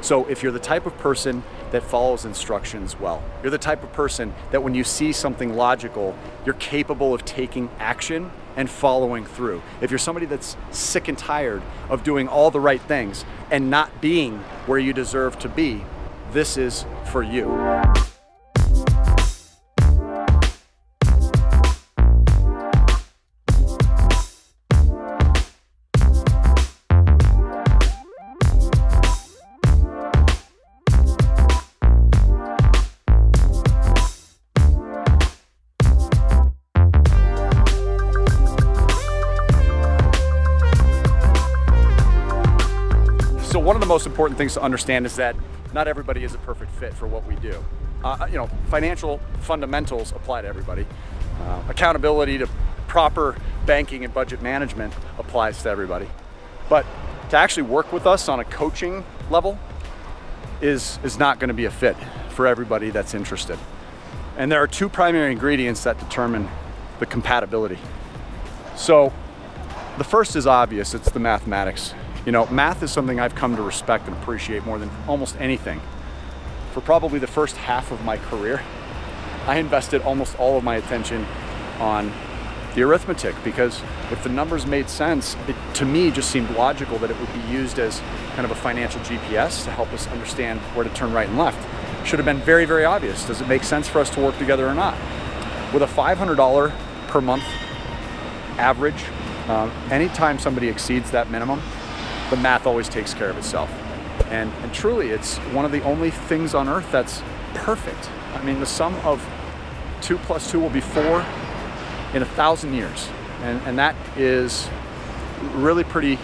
So if you're the type of person that follows instructions well, you're the type of person that when you see something logical, you're capable of taking action and following through. If you're somebody that's sick and tired of doing all the right things and not being where you deserve to be, this is for you. So one of the most important things to understand is that not everybody is a perfect fit for what we do. Financial fundamentals apply to everybody. Accountability to proper banking and budget management applies to everybody. But to actually work with us on a coaching level is not going to be a fit for everybody that's interested. And there are two primary ingredients that determine the compatibility. So the first is obvious, it's the mathematics. Math is something I've come to respect and appreciate more than almost anything. For probably the first half of my career, I invested almost all of my attention on the arithmetic, because if the numbers made sense, it to me just seemed logical that it would be used as kind of a financial GPS to help us understand where to turn right and left. Should have been very, very obvious. Does it make sense for us to work together or not? With a $500 per month average, anytime somebody exceeds that minimum, the math always takes care of itself. And truly, it's one of the only things on earth that's perfect. I mean, the sum of 2 + 2 will be 4 in 1,000 years. And that is really pretty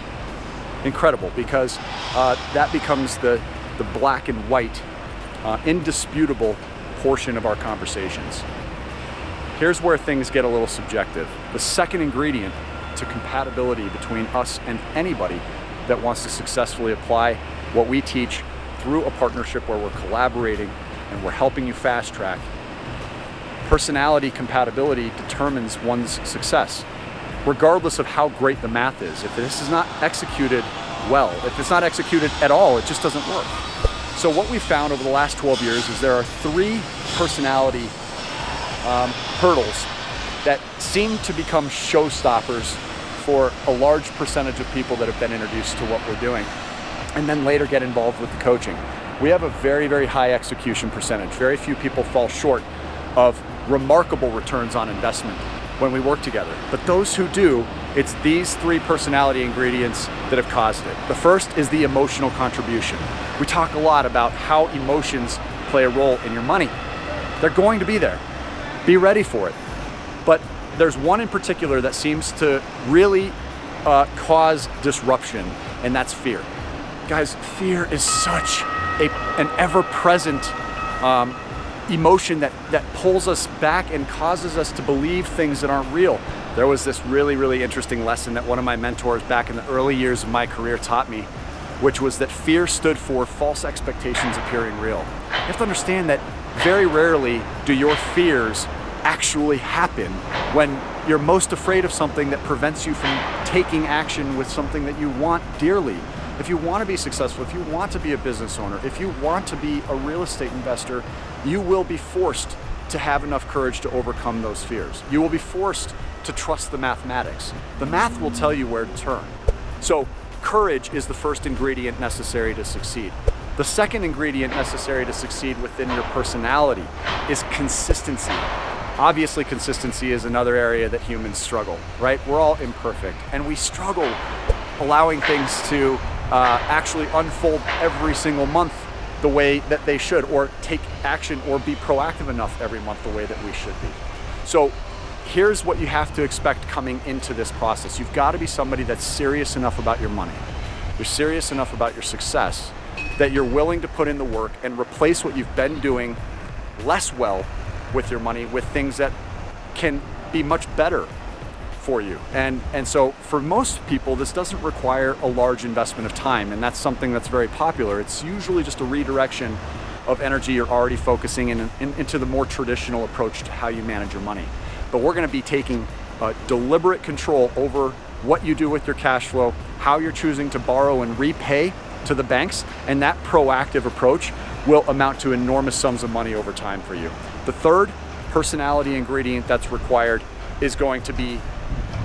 incredible, because that becomes the black and white, indisputable portion of our conversations. Here's where things get a little subjective. The second ingredient to compatibility between us and anybody that wants to successfully apply what we teach through a partnership where we're collaborating and we're helping you fast track. Personality compatibility determines one's success, regardless of how great the math is. If this is not executed well, if it's not executed at all, it just doesn't work. So what we've found over the last 12 years is there are 3 personality hurdles that seem to become showstoppers for a large percentage of people that have been introduced to what we're doing and then later get involved with the coaching. We have a very, very high execution percentage. Very few people fall short of remarkable returns on investment when we work together. But those who do, it's these 3 personality ingredients that have caused it. The first is the emotional contribution. We talk a lot about how emotions play a role in your money. They're going to be there. Be ready for it. But there's one in particular that seems to really cause disruption, and that's fear. Guys, fear is such an ever-present emotion that pulls us back and causes us to believe things that aren't real. There was this really, really interesting lesson that one of my mentors back in the early years of my career taught me, which was that fear stood for false expectations appearing real. You have to understand that very rarely do your fears actually happen when you're most afraid of something that prevents you from taking action with something that you want dearly. If you want to be successful, if you want to be a business owner, if you want to be a real estate investor, you will be forced to have enough courage to overcome those fears. You will be forced to trust the mathematics. The math will tell you where to turn. So courage is the first ingredient necessary to succeed. The second ingredient necessary to succeed within your personality is consistency. Obviously, consistency is another area that humans struggle, right? We're all imperfect, and we struggle allowing things to actually unfold every single month the way that they should, or take action or be proactive enough every month the way that we should be. So here's what you have to expect coming into this process. You've got to be somebody that's serious enough about your money. You're serious enough about your success that you're willing to put in the work and replace what you've been doing less well with your money with things that can be much better for you. And so for most people, this doesn't require a large investment of time, and that's something that's very popular. It's usually just a redirection of energy you're already focusing into the more traditional approach to how you manage your money. But we're going to be taking deliberate control over what you do with your cash flow, how you're choosing to borrow and repay to the banks, and that proactive approach will amount to enormous sums of money over time for you. The third personality ingredient that's required is going to be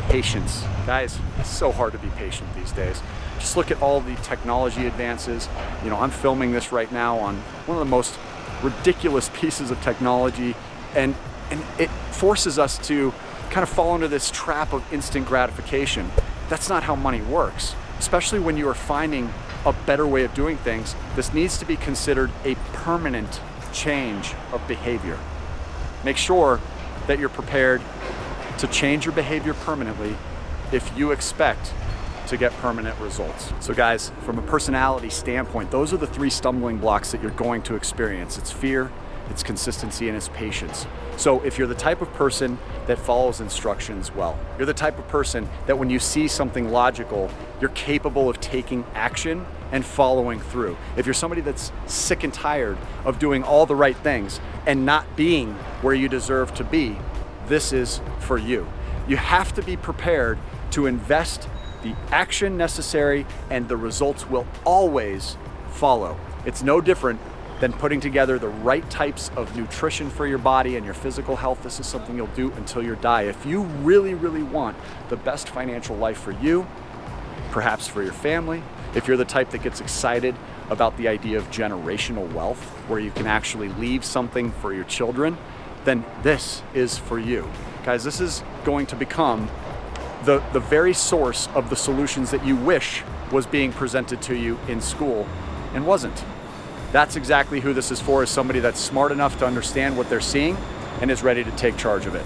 patience. Guys, it's so hard to be patient these days. Just look at all the technology advances. You know, I'm filming this right now on one of the most ridiculous pieces of technology, and it forces us to kind of fall into this trap of instant gratification. That's not how money works, especially when you are finding a better way of doing things. This needs to be considered a permanent change of behavior. Make sure that you're prepared to change your behavior permanently if you expect to get permanent results. So guys, from a personality standpoint, those are the three stumbling blocks that you're going to experience. It's fear, it's consistency, and it's patience. So if you're the type of person that follows instructions well, you're the type of person that when you see something logical, you're capable of taking action and following through. If you're somebody that's sick and tired of doing all the right things and not being where you deserve to be, this is for you. You have to be prepared to invest the action necessary, and the results will always follow. It's no different than putting together the right types of nutrition for your body and your physical health. This is something you'll do until you die. If you really, really want the best financial life for you, perhaps for your family, if you're the type that gets excited about the idea of generational wealth, where you can actually leave something for your children, then this is for you. Guys, this is going to become the very source of the solutions that you wish was being presented to you in school and wasn't. That's exactly who this is for, is somebody that's smart enough to understand what they're seeing and is ready to take charge of it.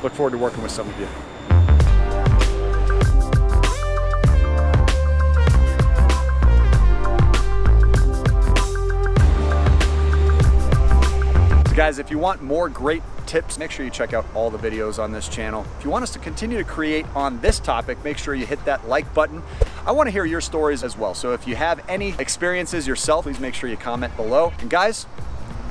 Look forward to working with some of you. So guys, if you want more great tips, make sure you check out all the videos on this channel. If you want us to continue to create on this topic, make sure you hit that like button. I want to hear your stories as well. So if you have any experiences yourself, please make sure you comment below. And guys,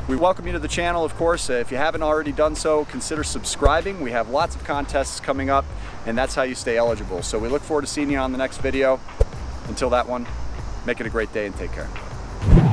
we welcome you to the channel, of course. If you haven't already done so, consider subscribing. We have lots of contests coming up, and that's how you stay eligible. So we look forward to seeing you on the next video. Until that one, make it a great day and take care.